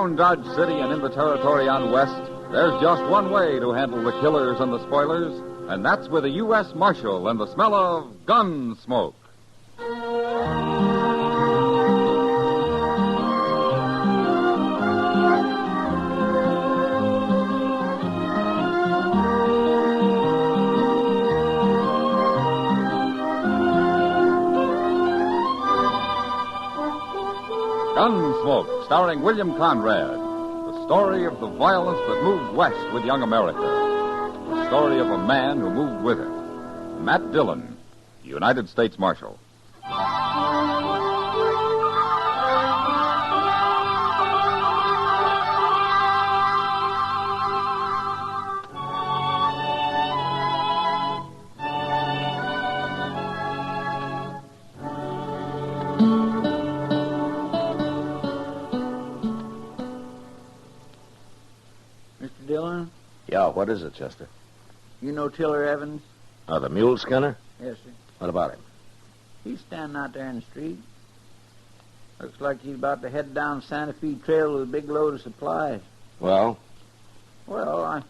Around Dodge City and in the territory on West, there's just one way to handle the killers and the spoilers, and that's with a U.S. Marshal and the smell of gun smoke. Gunsmoke, starring William Conrad. The story of the violence that moved west with young America. The story of a man who moved with it. Matt Dillon, United States Marshal. Dillon? Yeah, what is it, Chester? You know Tiller Evans? Oh, the mule skinner? Yes, sir. What about him? He's standing out there in the street. Looks like he's about to head down Santa Fe Trail with a big load of supplies. Well? Well,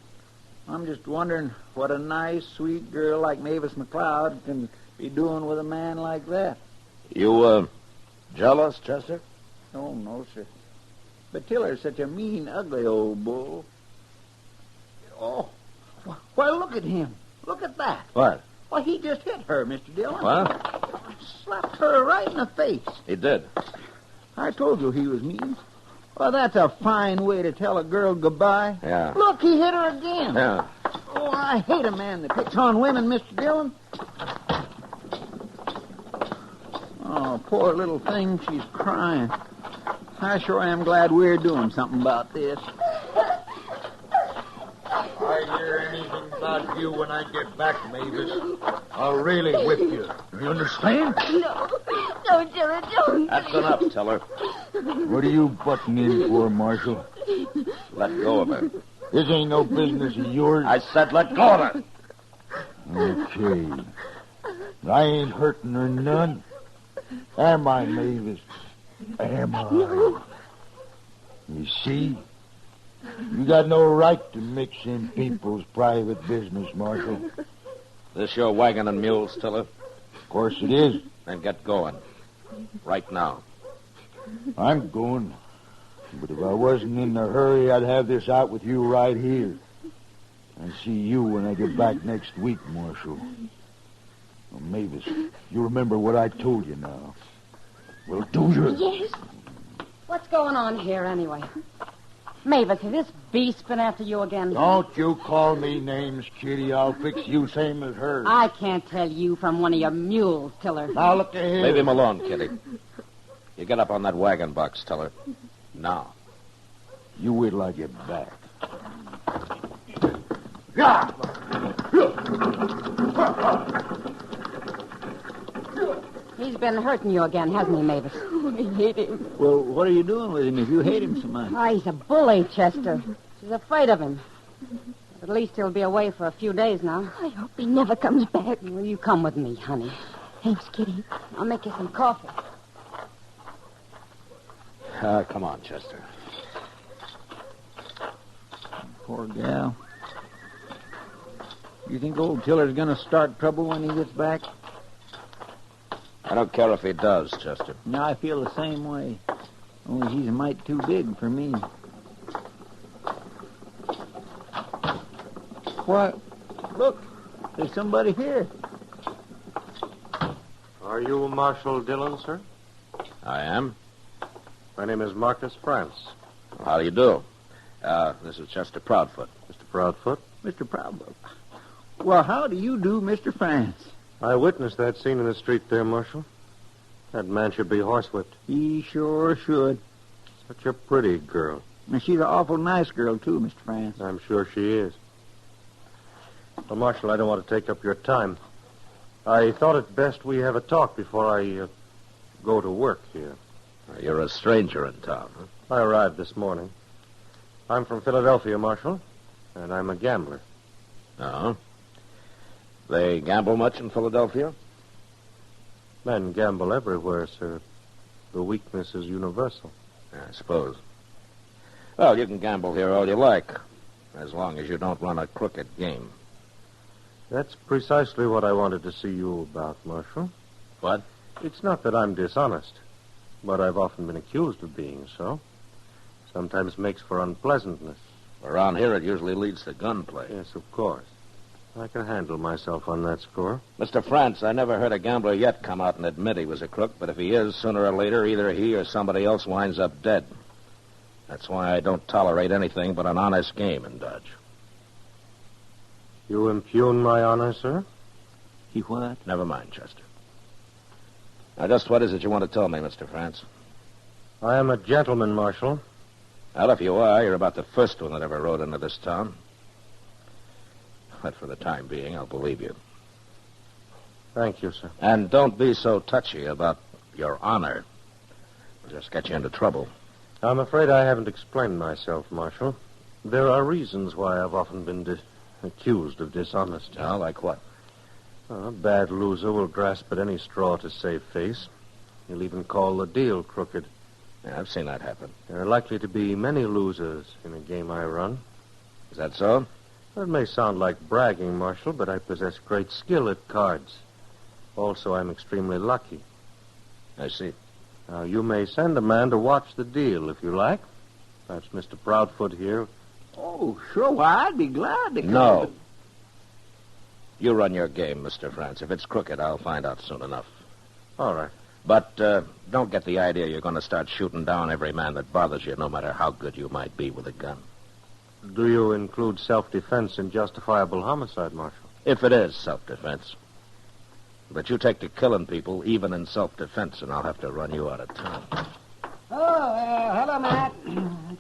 I'm just wondering what a nice, sweet girl like Mavis McLeod can be doing with a man like that. You, jealous, Chester? Oh, no, sir. But Tiller's such a mean, ugly old bull. Oh, well, look at him. Look at that. What? Well, he just hit her, Mr. Dillon. What? Slapped her right in the face. He did. I told you he was mean. Well, that's a fine way to tell a girl goodbye. Yeah. Look, he hit her again. Yeah. Oh, I hate a man that picks on women, Mr. Dillon. Oh, poor little thing, she's crying. I sure am glad we're doing something about this. I hear anything about you when I get back, Mavis, I'll really whip you. You understand? No, Tiller, don't. That's enough, Tiller. What are you butting in for, Marshal? Let go of her. This ain't no business of yours. I said let go of her. Okay. I ain't hurting her none. Am I, Mavis? Am I? No. You see? You got no right to mix in people's private business, Marshal. This your wagon and mules, Tiller? Of course it is. Then get going. Right now. I'm going. But if I wasn't in a hurry, I'd have this out with you right here. And see you when I get back next week, Marshal. Well, Mavis, you remember what I told you now. Well, do you? Yes. What's going on here, anyway? Mavis, has this beast been after you again? Don't you call me names, Kitty. I'll fix you same as her. I can't tell you from one of your mules, Tiller. Now, look ahead. Leave him alone, Kitty. You get up on that wagon box, Tiller. Now. You wait till I get back. He's been hurting you again, hasn't he, Mavis? Oh, I hate him. Well, what are you doing with him if you hate him so much? Oh, he's a bully, Chester. She's afraid of him. But at least he'll be away for a few days now. I hope he never comes back. Will you come with me, honey? Thanks, Kitty. I'll make you some coffee. Come on, Chester. Poor gal. You think old Tiller's going to start trouble when he gets back? I don't care if he does, Chester. No, I feel the same way. Only he's a mite too big for me. What? Look, there's somebody here. Are you Marshal Dillon, sir? I am. My name is Marcus France. How do you do? This is Chester Proudfoot. Mr. Proudfoot? Mr. Proudfoot. Well, how do you do, Mr. France? I witnessed that scene in the street there, Marshal. That man should be horsewhipped. He sure should. Such a pretty girl. And she's an awful nice girl, too, Mr. France. I'm sure she is. Well, Marshal, I don't want to take up your time. I thought it best we have a talk before I go to work here. You're a stranger in town, huh? I arrived this morning. I'm from Philadelphia, Marshal, and I'm a gambler. Oh? They gamble much in Philadelphia? Men gamble everywhere, sir. The weakness is universal. I suppose. Well, you can gamble here all you like, as long as you don't run a crooked game. That's precisely what I wanted to see you about, Marshal. What? It's not that I'm dishonest, but I've often been accused of being so. Sometimes makes for unpleasantness. Around here, it usually leads to gunplay. Yes, of course. I can handle myself on that score. Mr. France, I never heard a gambler yet come out and admit he was a crook, but if he is, sooner or later, either he or somebody else winds up dead. That's why I don't tolerate anything but an honest game in Dodge. You impugn my honor, sir? He what? Never mind, Chester. Now, just what is it you want to tell me, Mr. France? I am a gentleman, Marshal. Well, if you are, you're about the first one that ever rode into this town. But for the time being, I'll believe you. Thank you, sir. And don't be so touchy about your honor. It'll just get you into trouble. I'm afraid I haven't explained myself, Marshal. There are reasons why I've often been accused of dishonesty. Oh, like what? A bad loser will grasp at any straw to save face. He'll even call the deal crooked. Yeah, I've seen that happen. There are likely to be many losers in a game I run. Is that so? Well, it may sound like bragging, Marshal, but I possess great skill at cards. Also, I'm extremely lucky. I see. Now, you may send a man to watch the deal if you like. Perhaps Mr. Proudfoot here. Oh, sure. Why, I'd be glad to come. No. You run your game, Mr. France. If it's crooked, I'll find out soon enough. All right. But don't get the idea you're going to start shooting down every man that bothers you, no matter how good you might be with a gun. Do you include self-defense in justifiable homicide, Marshal? If it is self-defense. But you take to killing people, even in self-defense, and I'll have to run you out of town. Oh, hello, Matt.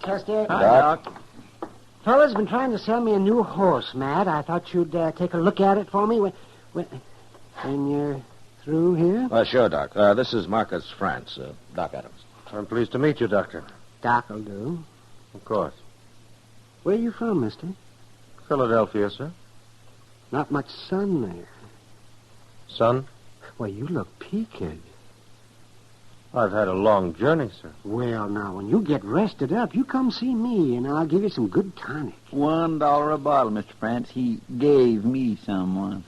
Chester. Hi, Doc. Doc. Fella's been trying to sell me a new horse, Matt. I thought you'd take a look at it for me when you're through here. Sure, Doc. This is Marcus France, Doc Adams. I'm pleased to meet you, Doctor. Doc'll do. Of course. Where are you from, mister? Philadelphia, sir. Not much sun there. Son, Well, you look peaked. I've had a long journey, sir. Well, now, when you get rested up, you come see me, and I'll give you some good tonic. $1 a bottle, Mr. France. He gave me some once.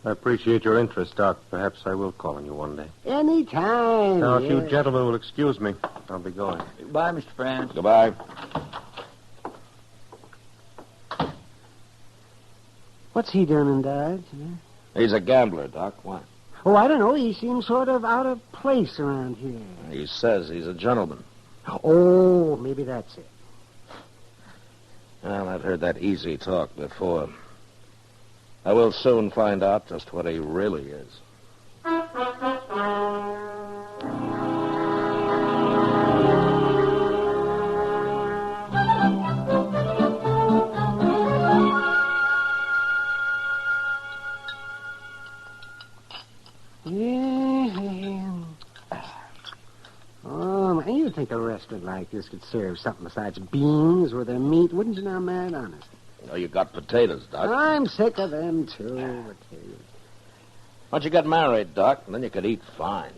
I appreciate your interest, Doc. Perhaps I will call on you one day. Anytime. Now, if you yeah. gentlemen will excuse me, I'll be going. Bye, Mr. France. Goodbye. What's he doing in Dodge? He's a gambler, Doc. Why? Oh, I don't know. He seems sort of out of place around here. He says he's a gentleman. Oh, maybe that's it. Well, I've heard that easy talk before. I will soon find out just what he really is. Oh, man, you'd think a restaurant like this could serve something besides beans with their meat, wouldn't you now, man? Honest. Oh, you got potatoes, Doc. I'm sick of them, too. Potatoes. Why don't you get married, Doc, and then you could eat fine.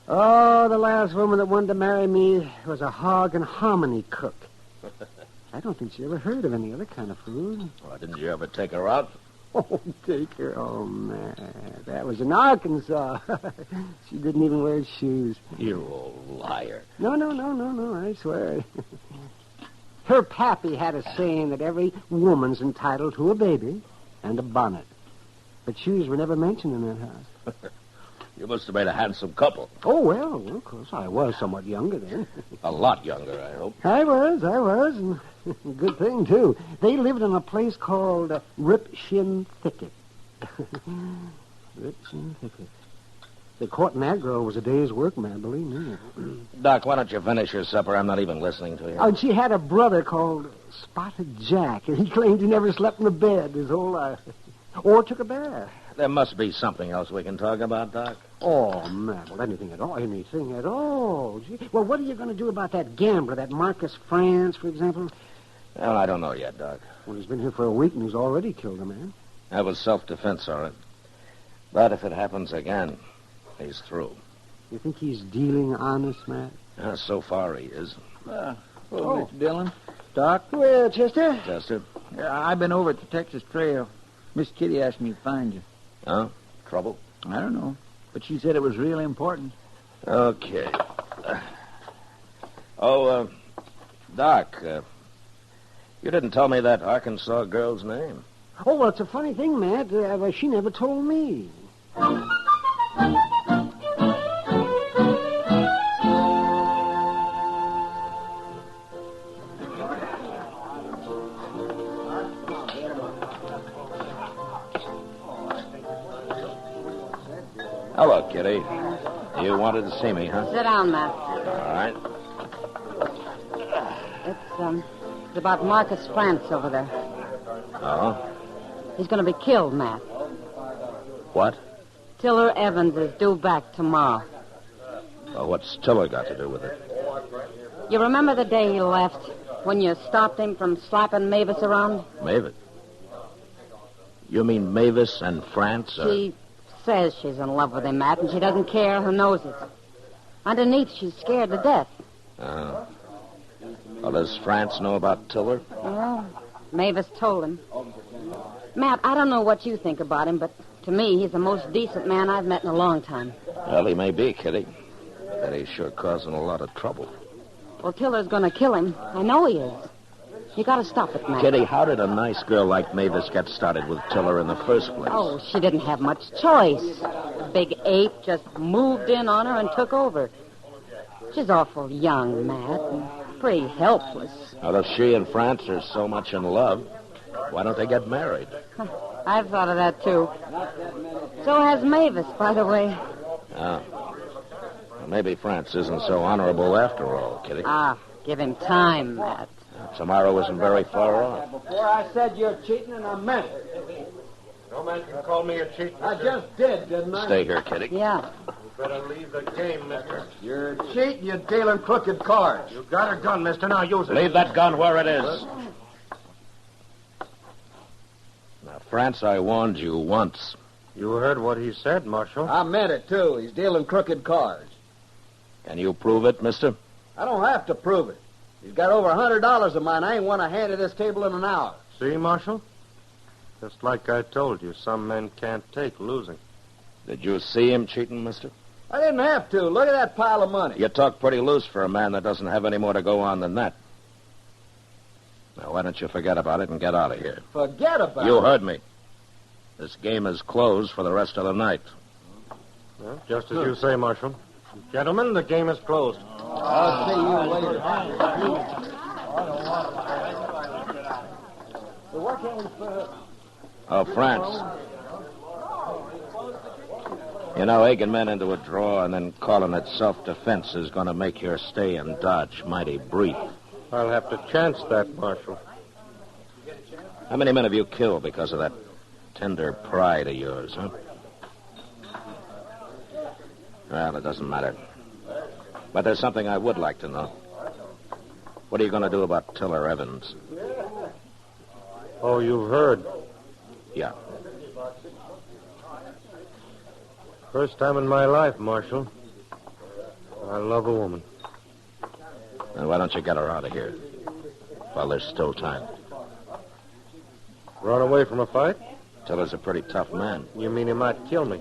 Oh, the last woman that wanted to marry me was a hog and hominy cook. I don't think she ever heard of any other kind of food. Well, didn't you ever take her out? Oh, take her. Oh, man. That was in Arkansas. She didn't even wear shoes. You old liar. No, I swear. Her pappy had a saying that every woman's entitled to a baby and a bonnet. But shoes were never mentioned in that house. You must have made a handsome couple. Oh, well, of course, I was somewhat younger then. A lot younger, I hope. I was, and good thing, too. They lived in a place called Rip Shin Thicket. Rip Shin Thicket. The courting that girl was a day's work, man, believe me. Doc, why don't you finish your supper? I'm not even listening to you. Oh, and she had a brother called Spotted Jack, and he claimed he never slept in a bed his whole life. Or took a bath. There must be something else we can talk about, Doc. Oh, man, well, anything at all. Gee. Well, what are you going to do about that gambler, that Marcus France, for example? Well, I don't know yet, Doc. Well, he's been here for a week, and he's already killed a man. That was self-defense, all right. But if it happens again, he's through. You think he's dealing honest, Matt? So far he is. Mr. Dillon. Doc? Well, Chester? Chester? I've been over at the Texas Trail. Miss Kitty asked me to find you. Huh? Trouble? I don't know. But she said it was really important. Okay. Doc, you didn't tell me that Arkansas girl's name. Oh, well, it's a funny thing, Matt. She never told me. Hello, Kitty. You wanted to see me, huh? Sit down, Matt. All right. It's about Marcus France over there. Oh? He's going to be killed, Matt. What? Tiller Evans is due back tomorrow. Well, what's Tiller got to do with it? You remember the day he left when you stopped him from slapping Mavis around? Mavis? You mean Mavis and France? She says she's in love with him, Matt, and she doesn't care who knows it. Underneath, she's scared to death. Oh. Well, does France know about Tiller? Well, Mavis told him. Matt, I don't know what you think about him, but to me, he's the most decent man I've met in a long time. Well, he may be, Kitty. But he's sure causing a lot of trouble. Well, Tiller's going to kill him. I know he is. You got to stop it, Matt. Kitty, how did a nice girl like Mavis get started with Tiller in the first place? Oh, she didn't have much choice. The big ape just moved in on her and took over. She's awful young, Matt, and pretty helpless. Well, if she and France are so much in love, why don't they get married? I've thought of that, too. So has Mavis, by the way. Oh. Well, maybe France isn't so honorable after all, Kitty. Ah, give him time, Matt. Tomorrow isn't very far off. Before I said you're cheating, and I meant it. No man can call me a cheat, I mister. just did, didn't I? Stay here, Kitty. Yeah. You better leave the game, mister. You're cheating, you're dealing crooked cards. You got a gun, mister. Now use it. Leave that gun where it is. Now, France, I warned you once. You heard what he said, Marshal. I meant it, too. He's dealing crooked cards. Can you prove it, mister? I don't have to prove it. He's got over $100 of mine. I ain't won a hand at this table in an hour. See, Marshal? Just like I told you, some men can't take losing. Did you see him cheating, mister? I didn't have to. Look at that pile of money. You talk pretty loose for a man that doesn't have any more to go on than that. Now, why don't you forget about it and get out of here? Forget about it. You heard me. This game is closed for the rest of the night. Well, just as you say, Marshal. Gentlemen, the game is closed. I'll see you later. So where can we put... Oh, France. You know, egging men into a draw and then calling it self-defense is going to make your stay in Dodge mighty brief. I'll have to chance that, Marshal. How many men have you killed because of that tender pride of yours, huh? Well, it doesn't matter. But there's something I would like to know. What are you going to do about Tiller Evans? Oh, you've heard. Yeah. First time in my life, Marshal. I love a woman. Then why don't you get her out of here while there's still time? Run away from a fight? Tiller's a pretty tough man. You mean he might kill me?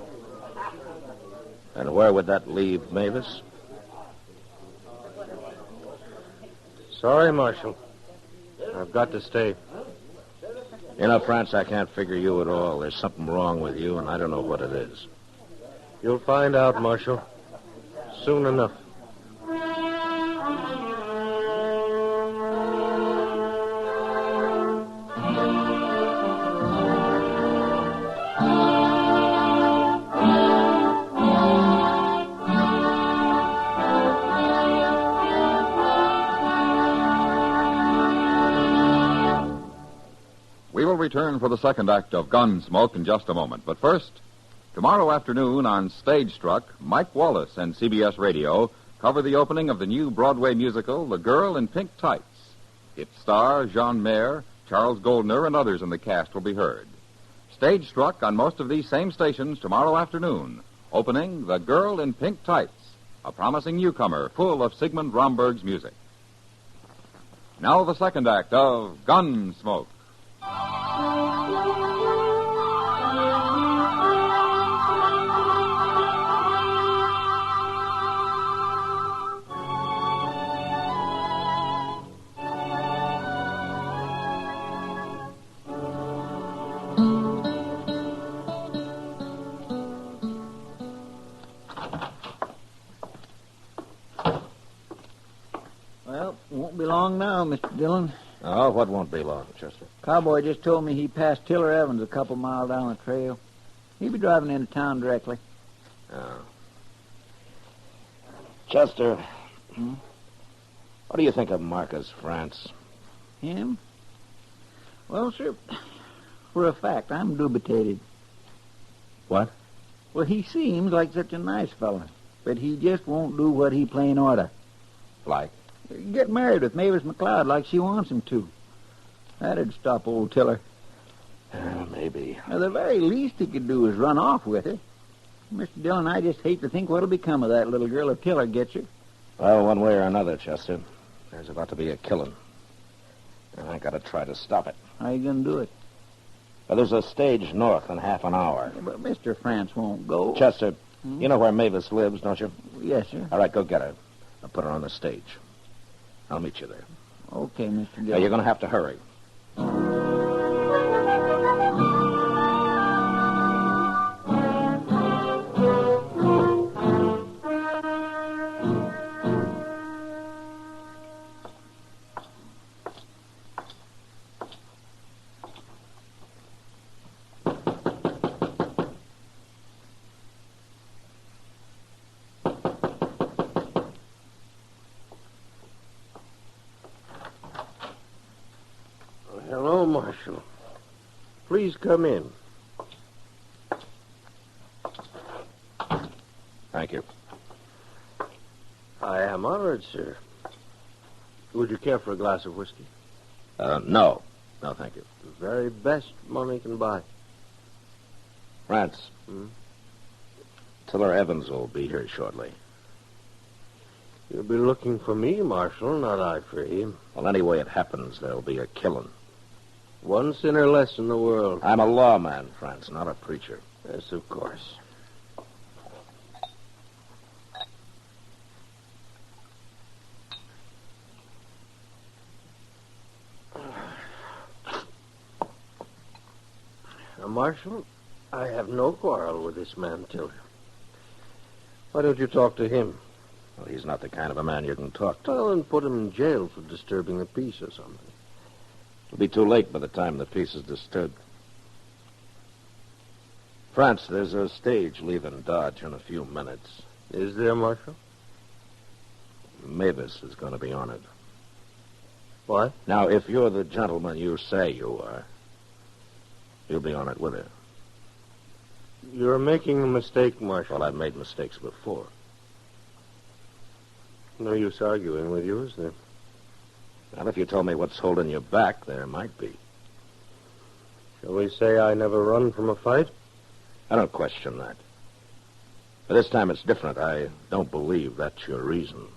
And where would that leave Mavis? Sorry, Marshal. I've got to stay. You know, France, I can't figure you at all. There's something wrong with you, and I don't know what it is. You'll find out, Marshal. Soon enough. We will return for the second act of Gunsmoke in just a moment. But first, tomorrow afternoon on Stage Struck, Mike Wallace and CBS Radio cover the opening of the new Broadway musical, The Girl in Pink Tights. Its star, Jean Mayer, Charles Goldner, and others in the cast will be heard. Stage Struck on most of these same stations tomorrow afternoon, opening The Girl in Pink Tights, a promising newcomer full of Sigmund Romberg's music. Now the second act of Gunsmoke. Well, won't be long now, Mr. Dillon. Oh, what won't be long, Chester? Cowboy just told me he passed Tiller Evans a couple miles down the trail. He'll be driving into town directly. Oh. Chester, what do you think of Marcus France? Him? Well, sir, for a fact, I'm dubitated. What? Well, he seems like such a nice fella, but he just won't do what he plain oughta. Like? Get married with Mavis McLeod like she wants him to. That'd stop old Tiller. Maybe. Now, the very least he could do is run off with her. Mr. Dillon, I just hate to think what'll become of that little girl if Tiller gets her. Well, one way or another, Chester, there's about to be a killing. And I gotta try to stop it. How you gonna do it? Well, there's a stage north in half an hour. But Mr. France won't go. Chester, you know where Mavis lives, don't you? Yes, sir. All right, go get her. I'll put her on the stage. I'll meet you there. Okay, Mr. Dillon. Now, you're gonna have to hurry. Hello, Marshal. Please come in. Thank you. I am honored, sir. Would you care for a glass of whiskey? No. No, thank you. The very best money can buy. France. Tiller Evans will be here shortly. You'll be looking for me, Marshal, not I for him. Well, any way it happens, there'll be a killing. One sinner less in the world. I'm a lawman, France, not a preacher. Yes, of course. Now, Marshal, I have no quarrel with this man, Tiller. Why don't you talk to him? Well, he's not the kind of a man you can talk to. Well, and put him in jail for disturbing the peace or something. It'll be too late by the time the peace is disturbed. France, there's a stage leaving Dodge in a few minutes. Is there, Marshal? Mavis is going to be on it. What? Now, if you're the gentleman you say you are, you'll be on it with her. You're making a mistake, Marshal. Well, I've made mistakes before. No use arguing with you, is there? Well, if you told me what's holding you back, there might be. Shall we say I never run from a fight? I don't question that. But this time it's different. I don't believe that's your reason.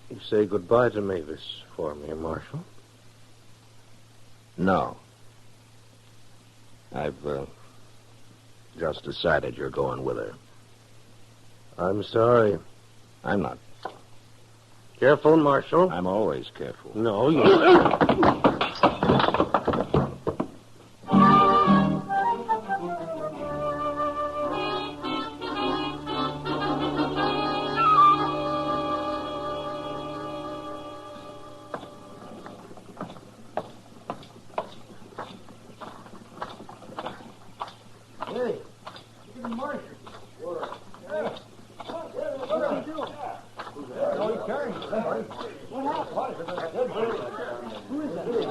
You say goodbye to Mavis for me, Marshal? No. I've just decided you're going with her. I'm sorry. I'm not. Careful, Marshal. I'm always careful. No, you... Hey, it's Marshal.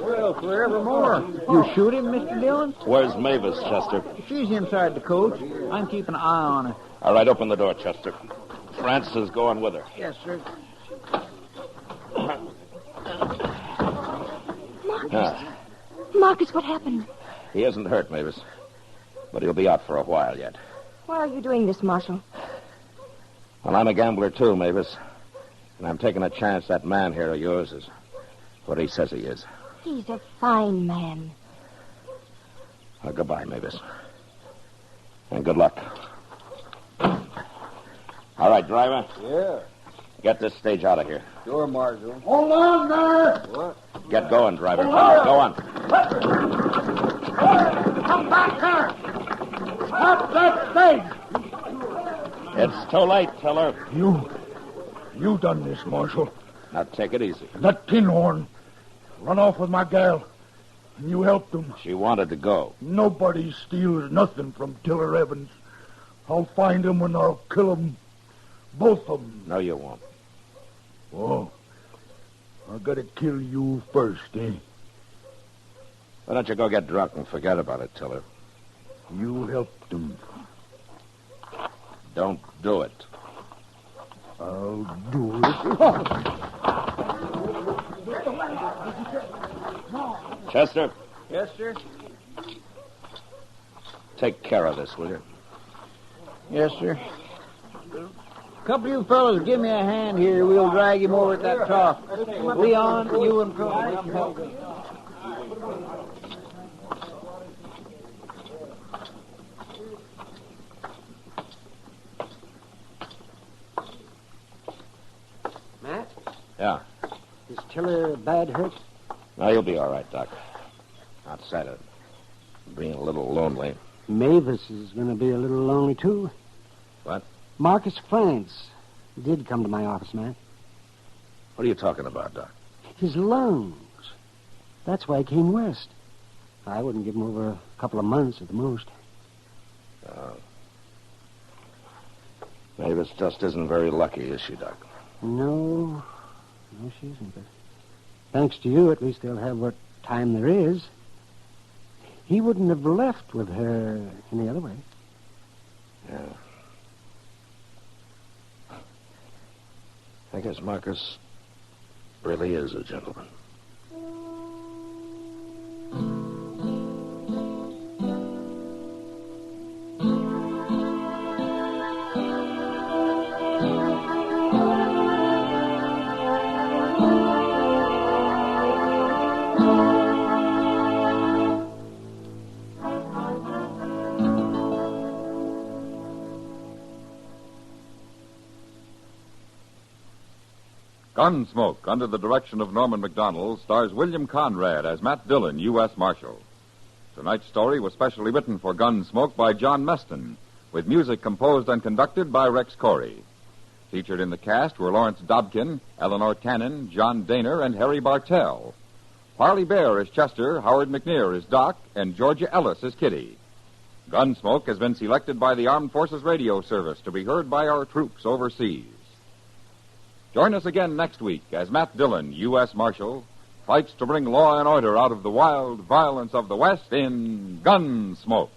Well, forevermore. You shoot him, Mr. Dillon? Where's Mavis, Chester? She's inside the coach. I'm keeping an eye on her. All right, open the door, Chester. France is going with her. Yes, sir. Marcus, what happened? He isn't hurt, Mavis. But he'll be out for a while yet. Why are you doing this, Marshal? Well, I'm a gambler, too, Mavis. And I'm taking a chance that man here of yours is what he says he is. He's a fine man. Well, goodbye, Mavis. And good luck. All right, driver. Yeah. Get this stage out of here. Sure, Marshal. Hold on there! What? Get going, driver. Go on. Come back here! Stop that thing! It's too late, Tiller. You done this, Marshal. Now take it easy. That Tinhorn run off with my gal, and you helped him. She wanted to go. Nobody steals nothing from Tiller Evans. I'll find him and I'll kill him. Both of them. No, you won't. Oh, I gotta kill you first, eh? Why don't you go get drunk and forget about it, Tiller? You helped him. Don't do it. I'll do it. Chester, Yes, sir? take care of this, will you? Yes, sir. Couple of you fellas, give me a hand here. We'll drag him over at that trough. Leon, you and Cody, come help me. Matt, Yeah. is Tiller bad hurt? No, you'll be all right, Doc. Outside of being a little lonely. Mavis is going to be a little lonely, too. What? Marcus France did come to my office, Matt. What are you talking about, Doc? His lungs. That's why he came west. I wouldn't give him over a couple of months at the most. Mavis just isn't very lucky, is she, Doc? No, she isn't. But thanks to you, at least they'll have what time there is. He wouldn't have left with her any other way. Yeah. I guess Marcus really is a gentleman. Gunsmoke, under the direction of Norman MacDonald, stars William Conrad as Matt Dillon, U.S. Marshal. Tonight's story was specially written for Gunsmoke by John Meston, with music composed and conducted by Rex Corey. Featured in the cast were Lawrence Dobkin, Eleanor Cannon, John Daner, and Harry Bartell. Parley Bear is Chester, Howard McNear is Doc, and Georgia Ellis is Kitty. Gunsmoke has been selected by the Armed Forces Radio Service to be heard by our troops overseas. Join us again next week as Matt Dillon, U.S. Marshal, fights to bring law and order out of the wild violence of the West in Gunsmoke.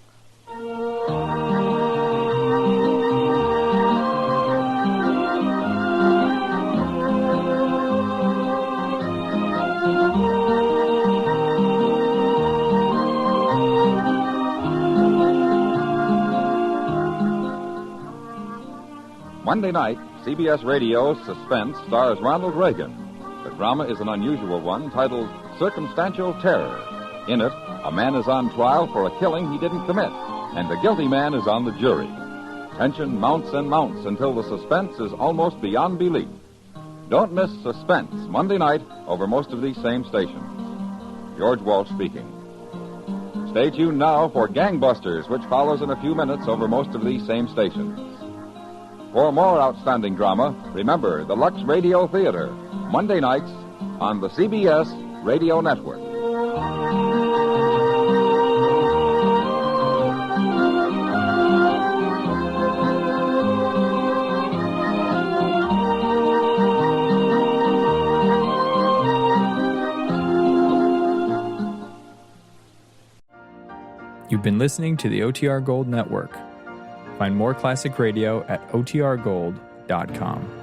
Monday night, CBS Radio's Suspense stars Ronald Reagan. The drama is an unusual one titled Circumstantial Terror. In it, a man is on trial for a killing he didn't commit, and the guilty man is on the jury. Tension mounts and mounts until the suspense is almost beyond belief. Don't miss Suspense Monday night over most of these same stations. George Walsh speaking. Stay tuned now for Gangbusters, which follows in a few minutes over most of these same stations. For more outstanding drama, remember the Lux Radio Theater, Monday nights on the CBS Radio Network. You've been listening to the OTR Gold Network. Find more classic radio at otrgold.com.